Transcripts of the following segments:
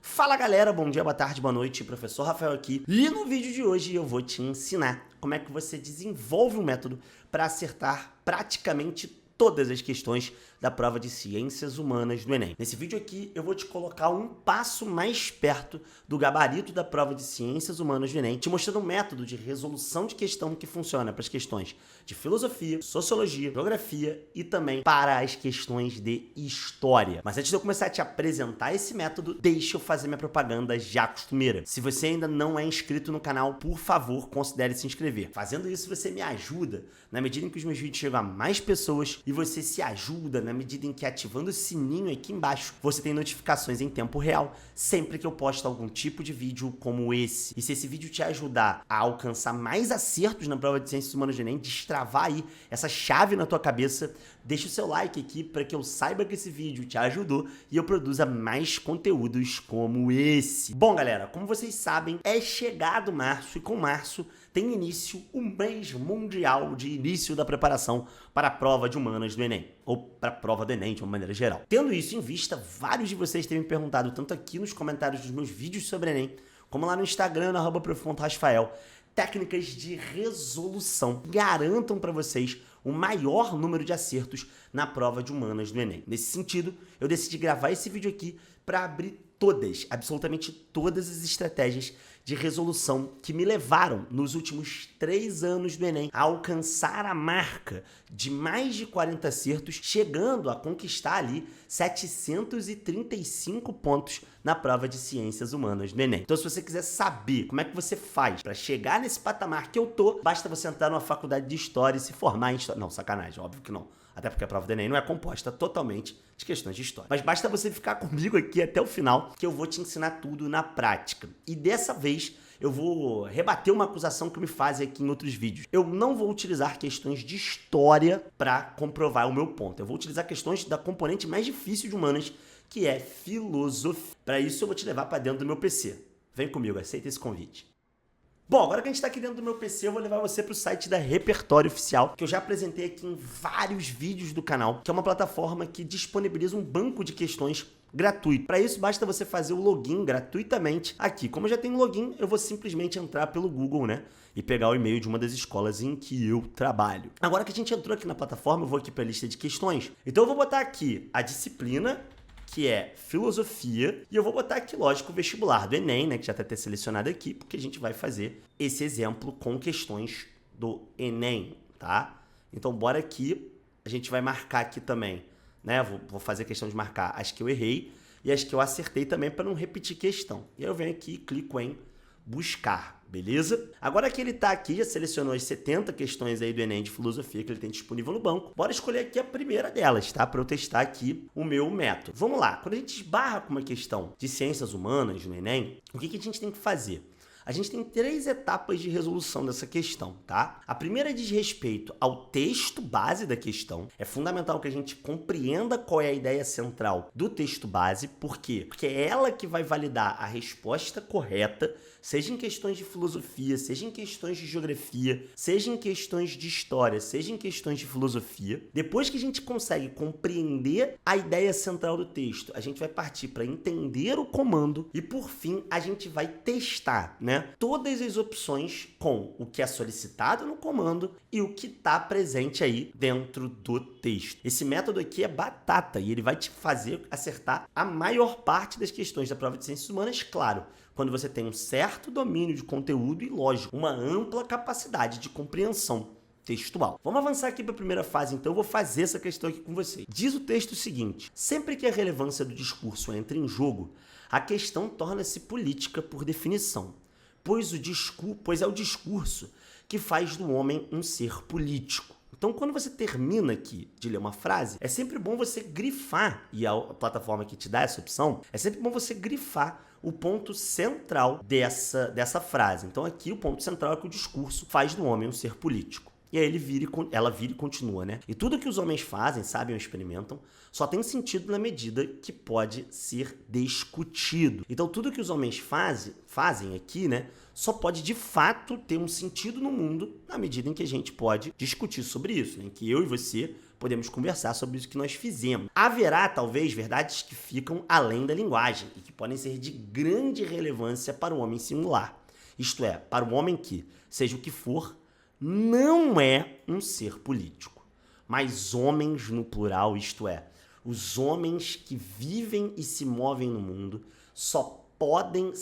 Fala galera, bom dia, boa tarde, boa noite, professor Rafael aqui. E no vídeo de hoje eu vou te ensinar como é que você desenvolve um método para acertar praticamente todas as questões da prova de Ciências Humanas do Enem. Nesse vídeo aqui eu vou te colocar um passo mais perto do gabarito da prova de Ciências Humanas do Enem, te mostrando um método de resolução de questão que funciona para as questões de filosofia, sociologia, geografia e também para as questões de história. Mas antes de eu começar a te apresentar esse método, deixa eu fazer minha propaganda já costumeira. Se você ainda não é inscrito no canal, por favor, considere se inscrever. Fazendo isso, você me ajuda na medida em que os meus vídeos chegam a mais pessoas e você se ajuda na medida em que ativando o sininho aqui embaixo, você tem notificações em tempo real sempre que eu posto algum tipo de vídeo como esse. E se esse vídeo te ajudar a alcançar mais acertos na prova de Ciências Humanas do Enem, destravar aí essa chave na tua cabeça, deixa o seu like aqui para que eu saiba que esse vídeo te ajudou e eu produza mais conteúdos como esse. Bom, galera, como vocês sabem, é chegado março e com março tem início o mês mundial de início da preparação para a prova de humanas do Enem, ou para a prova do Enem de uma maneira geral. Tendo isso em vista, vários de vocês têm me perguntado, tanto aqui nos comentários dos meus vídeos sobre Enem, como lá no Instagram, no @prof.rafael, técnicas de resolução que garantam para vocês o maior número de acertos na prova de humanas do Enem. Nesse sentido, eu decidi gravar esse vídeo aqui para abrir todas, absolutamente todas as estratégias de resolução que me levaram nos últimos 3 anos do Enem a alcançar a marca de mais de 40 acertos, chegando a conquistar ali 735 pontos na prova de Ciências Humanas do Enem. Então, se você quiser saber como é que você faz para chegar nesse patamar que eu tô, basta você entrar numa faculdade de História e se formar em História. Não, sacanagem, óbvio que não. Até porque a prova do Enem não é composta totalmente de questões de história. Mas basta você ficar comigo aqui até o final que eu vou te ensinar tudo na prática. E dessa vez eu vou rebater uma acusação que me fazem aqui em outros vídeos. Eu não vou utilizar questões de história para comprovar o meu ponto. Eu vou utilizar questões da componente mais difícil de humanas, que é filosofia. Para isso eu vou te levar para dentro do meu PC. Vem comigo, aceita esse convite. Bom, agora que a gente está aqui dentro do meu PC, eu vou levar você para o site da Repertório Oficial, que eu já apresentei aqui em vários vídeos do canal, que é uma plataforma que disponibiliza um banco de questões gratuito. Para isso, basta você fazer o login gratuitamente aqui. Como eu já tenho login, eu vou simplesmente entrar pelo Google, né? E pegar o e-mail de uma das escolas em que eu trabalho. Agora que a gente entrou aqui na plataforma, eu vou aqui para a lista de questões. Então eu vou botar aqui a disciplina, que é filosofia, e eu vou botar aqui, lógico, o vestibular do Enem, né, que já está até selecionado aqui, porque a gente vai fazer esse exemplo com questões do Enem, tá? Então, bora aqui, a gente vai marcar aqui também, né, vou fazer a questão de marcar as que eu errei e as que eu acertei também para não repetir questão. E aí eu venho aqui e clico em buscar, beleza? Agora que ele tá aqui, já selecionou as 70 questões aí do Enem de filosofia que ele tem disponível no banco. Bora escolher aqui a primeira delas, tá? Para eu testar aqui o meu método. Vamos lá, quando a gente esbarra com uma questão de ciências humanas no Enem, o que a gente tem que fazer? A gente tem 3 etapas de resolução dessa questão, tá? A primeira diz respeito ao texto base da questão. É fundamental que a gente compreenda qual é a ideia central do texto base. Por quê? Porque é ela que vai validar a resposta correta, seja em questões de filosofia, seja em questões de geografia, seja em questões de história, seja em questões de filosofia. Depois que a gente consegue compreender a ideia central do texto, a gente vai partir para entender o comando e, por fim, a gente vai testar, né, todas as opções com o que é solicitado no comando e o que está presente aí dentro do texto. Esse método aqui é batata e ele vai te fazer acertar a maior parte das questões da prova de Ciências Humanas, claro, quando você tem um certo domínio de conteúdo e, lógico, uma ampla capacidade de compreensão textual. Vamos avançar aqui para a primeira fase, então eu vou fazer essa questão aqui com vocês. Diz o texto o seguinte: sempre que a relevância do discurso entra em jogo, a questão torna-se política por definição, pois é o discurso que faz do homem um ser político. Então, quando você termina aqui de ler uma frase, é sempre bom você grifar, e a plataforma que te dá essa opção, é sempre bom você grifar o ponto central dessa frase. Então, aqui o ponto central é que o discurso faz do homem um ser político. E aí ela vira e continua, né? E tudo que os homens fazem, sabem ou experimentam, só tem sentido na medida que pode ser discutido. Então, tudo que os homens fazem aqui, né, só pode de fato ter um sentido no mundo na medida em que a gente pode discutir sobre isso, né? Em que eu e você podemos conversar sobre isso que nós fizemos. Haverá, talvez, verdades que ficam além da linguagem e que podem ser de grande relevância para o homem singular. Isto é, para o homem que, seja o que for, não é um ser político, mas homens no plural, isto é, os homens que vivem e se movem no mundo só podem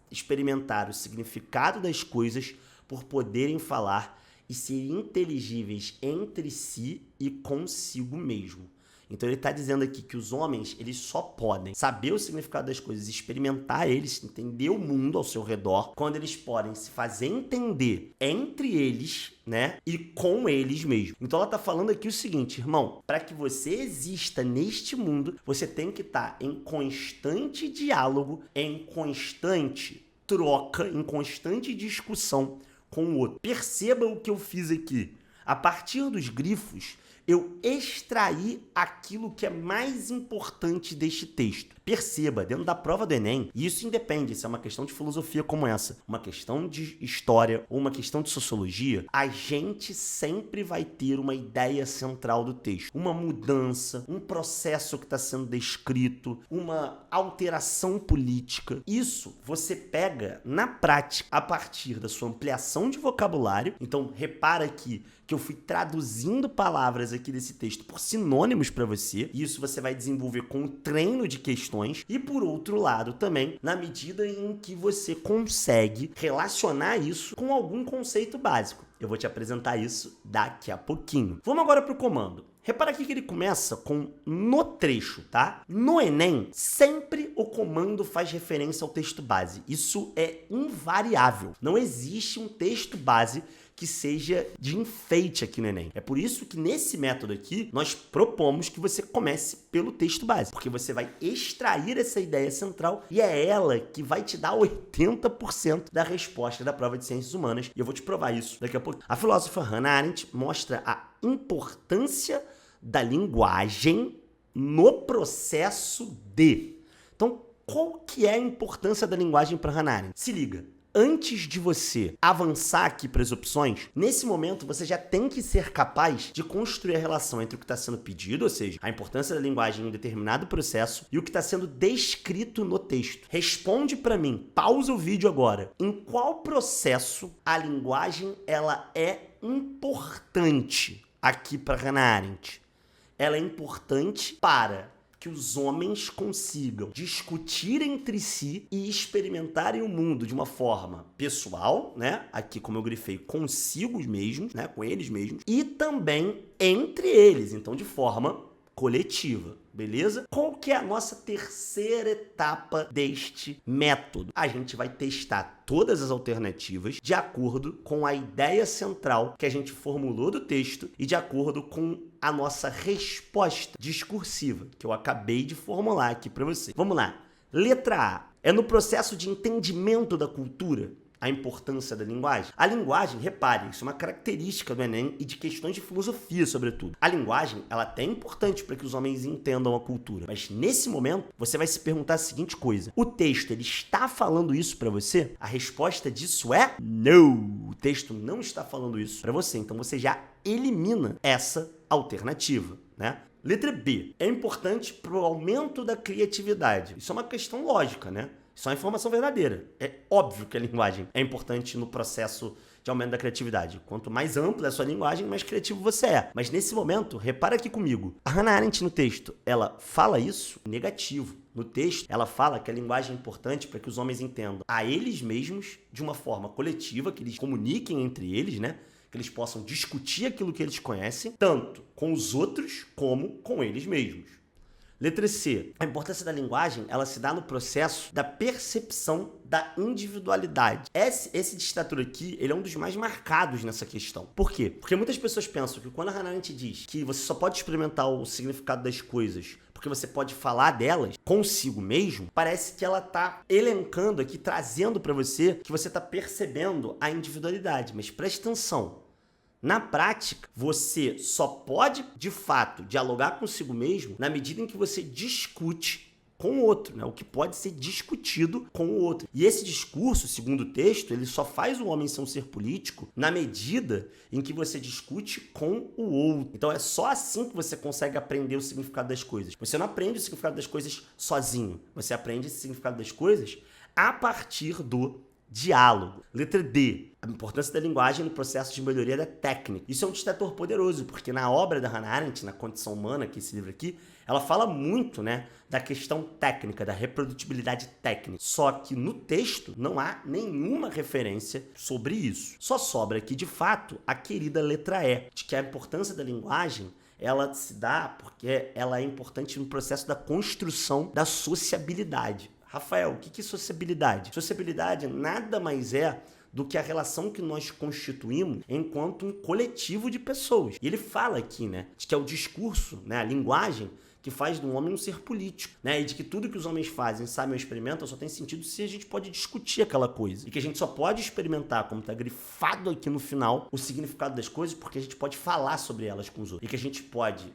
experimentar o significado das coisas por poderem falar e ser inteligíveis entre si e consigo mesmo. Então ele está dizendo aqui que os homens, eles só podem saber o significado das coisas, experimentar eles, entender o mundo ao seu redor, quando eles podem se fazer entender entre eles, né, e com eles mesmos. Então ela está falando aqui o seguinte, irmão, para que você exista neste mundo, você tem que estar em constante diálogo, em constante troca, em constante discussão com o outro. Perceba o que eu fiz aqui. A partir dos grifos, eu extraí aquilo que é mais importante deste texto. Perceba, dentro da prova do Enem, e isso independe se é uma questão de filosofia como essa, uma questão de história ou uma questão de sociologia, a gente sempre vai ter uma ideia central do texto. Uma mudança, um processo que está sendo descrito, uma alteração política. Isso você pega na prática a partir da sua ampliação de vocabulário. Então, repara aqui que eu fui traduzindo palavras aqui desse texto por sinônimos para você, e isso você vai desenvolver com o treino de questões, e por outro lado também, na medida em que você consegue relacionar isso com algum conceito básico. Eu vou te apresentar isso daqui a pouquinho. Vamos agora para o comando. Repara aqui que ele começa com no trecho, tá? No Enem, sempre o comando faz referência ao texto base. Isso é invariável. Não existe um texto base que seja de enfeite aqui no Enem. É por isso que nesse método aqui, nós propomos que você comece pelo texto base, porque você vai extrair essa ideia central e é ela que vai te dar 80% da resposta da prova de Ciências Humanas, e eu vou te provar isso daqui a pouco. A filósofa Hannah Arendt mostra a importância da linguagem no processo de. Então, qual que é a importância da linguagem para Hannah Arendt? Se liga. Antes de você avançar aqui para as opções, nesse momento você já tem que ser capaz de construir a relação entre o que está sendo pedido, ou seja, a importância da linguagem em um determinado processo, e o que está sendo descrito no texto. Responde para mim, pausa o vídeo agora. Em qual processo a linguagem ela é importante aqui para Hannah Arendt? Ela é importante para que os homens consigam discutir entre si e experimentarem o mundo de uma forma pessoal, né? Aqui, como eu grifei, consigo mesmos, né? Com eles mesmos, e também entre eles, então de forma coletiva, beleza? Qual que é a nossa terceira etapa deste método? A gente vai testar todas as alternativas de acordo com a ideia central que a gente formulou do texto e de acordo com a nossa resposta discursiva, que eu acabei de formular aqui para você. Vamos lá. Letra A. É no processo de entendimento da cultura a importância da linguagem? A linguagem, repare, isso é uma característica do Enem e de questões de filosofia, sobretudo. A linguagem, ela é até importante para que os homens entendam a cultura, mas nesse momento, você vai se perguntar a seguinte coisa: o texto, ele está falando isso para você? A resposta disso é não! O texto não está falando isso para você, então você já elimina essa alternativa, né? Letra B. É importante para o aumento da criatividade. Isso é uma questão lógica, né? Isso é uma informação verdadeira. É óbvio que a linguagem é importante no processo de aumento da criatividade. Quanto mais ampla é a sua linguagem, mais criativo você é. Mas nesse momento, repara aqui comigo. A Hannah Arendt no texto, ela fala isso negativo. No texto, ela fala que a linguagem é importante para que os homens entendam a eles mesmos de uma forma coletiva, que eles comuniquem entre eles, né? Que eles possam discutir aquilo que eles conhecem, tanto com os outros como com eles mesmos. Letra C. A importância da linguagem, ela se dá no processo da percepção da individualidade. Esse distrator aqui, ele é um dos mais marcados nessa questão. Por quê? Porque muitas pessoas pensam que quando a Hannah Arendt diz que você só pode experimentar o significado das coisas porque você pode falar delas consigo mesmo, parece que ela tá elencando aqui, trazendo para você que você tá percebendo a individualidade. Mas preste atenção. Na prática, você só pode, de fato, dialogar consigo mesmo na medida em que você discute com o outro, né? O que pode ser discutido com o outro. E esse discurso, segundo o texto, ele só faz o homem ser um ser político na medida em que você discute com o outro. Então é só assim que você consegue aprender o significado das coisas. Você não aprende o significado das coisas sozinho. Você aprende esse significado das coisas a partir do diálogo. Letra D. A importância da linguagem no processo de melhoria da técnica. Isso é um distrator poderoso, porque na obra da Hannah Arendt, na Condição Humana, que é esse livro aqui, ela fala muito, né, da questão técnica, da reprodutibilidade técnica. Só que no texto não há nenhuma referência sobre isso. Só sobra aqui, de fato, a querida letra E, de que a importância da linguagem ela se dá porque ela é importante no processo da construção da sociabilidade. Rafael, o que é sociabilidade? Sociabilidade nada mais é do que a relação que nós constituímos enquanto um coletivo de pessoas. E ele fala aqui, né, de que é o discurso, né, a linguagem, que faz do homem um ser político, né, e de que tudo que os homens fazem, sabem ou experimentam só tem sentido se a gente pode discutir aquela coisa. E que a gente só pode experimentar, como está grifado aqui no final, o significado das coisas, porque a gente pode falar sobre elas com os outros. E que a gente pode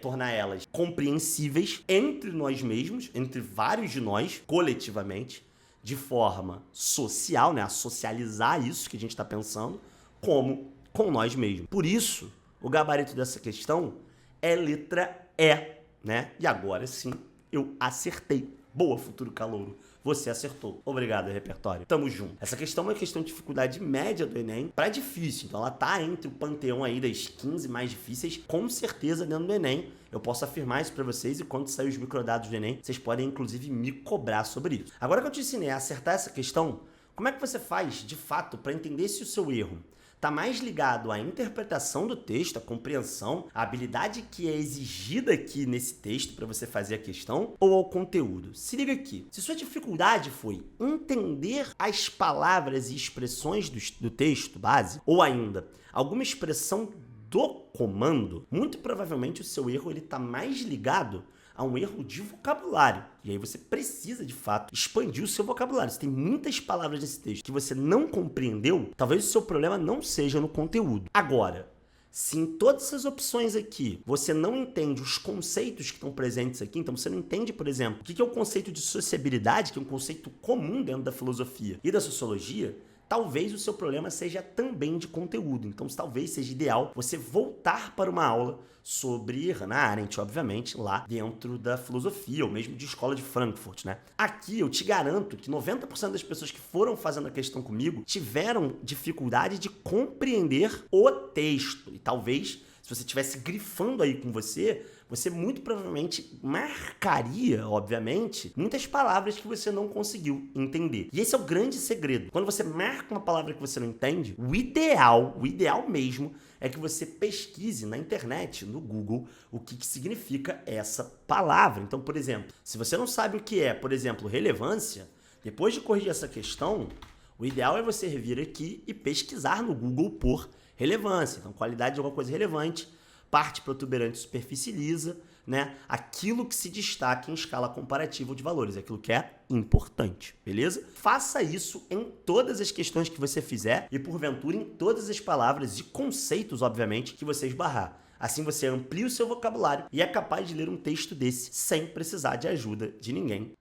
tornar elas compreensíveis entre nós mesmos, entre vários de nós, coletivamente, de forma social, né, a socializar isso que a gente está pensando, como com nós mesmos. Por isso, o gabarito dessa questão é letra E, né? E agora sim, eu acertei. Boa, futuro calouro. Você acertou. Obrigado, repertório. Tamo junto. Essa questão é uma questão de dificuldade média do Enem para difícil. Então ela tá entre o panteão aí das 15 mais difíceis, com certeza dentro do Enem. Eu posso afirmar isso para vocês e quando sair os microdados do Enem, vocês podem inclusive me cobrar sobre isso. Agora que eu te ensinei a acertar essa questão, como é que você faz de fato para entender se o seu erro está mais ligado à interpretação do texto, à compreensão, à habilidade que é exigida aqui nesse texto para você fazer a questão, ou ao conteúdo? Se liga aqui. Se sua dificuldade foi entender as palavras e expressões do texto base, ou ainda alguma expressão do comando, muito provavelmente o seu erro está mais ligado a um erro de vocabulário. E aí você precisa, de fato, expandir o seu vocabulário. Se tem muitas palavras nesse texto que você não compreendeu, talvez o seu problema não seja no conteúdo. Agora, se em todas essas opções aqui você não entende os conceitos que estão presentes aqui, então você não entende, por exemplo, o que é o conceito de sociabilidade, que é um conceito comum dentro da filosofia e da sociologia, talvez o seu problema seja também de conteúdo. Então, talvez seja ideal você voltar para uma aula sobre Hannah Arendt, obviamente, lá dentro da filosofia, ou mesmo de escola de Frankfurt, né? Aqui eu te garanto que 90% das pessoas que foram fazendo a questão comigo tiveram dificuldade de compreender o texto. E talvez, se você estivesse grifando aí com você muito provavelmente marcaria, obviamente, muitas palavras que você não conseguiu entender. E esse é o grande segredo. Quando você marca uma palavra que você não entende, o ideal mesmo, é que você pesquise na internet, no Google, o que significa essa palavra. Então, por exemplo, se você não sabe o que é, por exemplo, relevância, depois de corrigir essa questão, o ideal é você vir aqui e pesquisar no Google por relevância. Então, qualidade de alguma coisa relevante, parte protuberante, superfície lisa, né? Aquilo que se destaca em escala comparativa de valores, aquilo que é importante, beleza? Faça isso em todas as questões que você fizer e, porventura, em todas as palavras e conceitos, obviamente, que você esbarrar. Assim você amplia o seu vocabulário e é capaz de ler um texto desse sem precisar de ajuda de ninguém.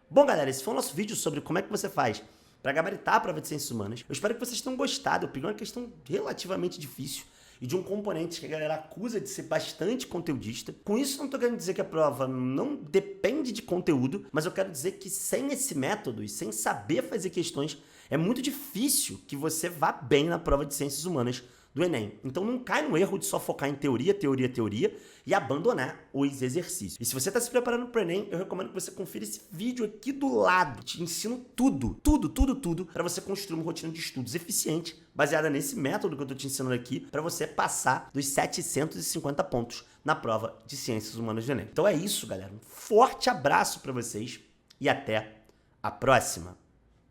Bom, galera, esse foi o nosso vídeo sobre como é que você faz para gabaritar a prova de Ciências Humanas. Eu espero que vocês tenham gostado. Eu peguei uma questão relativamente difícil e de um componente que a galera acusa de ser bastante conteudista. Com isso, não estou querendo dizer que a prova não depende de conteúdo, mas eu quero dizer que sem esse método e sem saber fazer questões, é muito difícil que você vá bem na prova de Ciências Humanas do Enem. Então não cai no erro de só focar em teoria e abandonar os exercícios. E se você está se preparando para o Enem, eu recomendo que você confira esse vídeo aqui do lado. Te ensino tudo para você construir uma rotina de estudos eficiente, baseada nesse método que eu estou te ensinando aqui, para você passar dos 750 pontos na prova de Ciências Humanas do Enem. Então é isso, galera. Um forte abraço para vocês e até a próxima.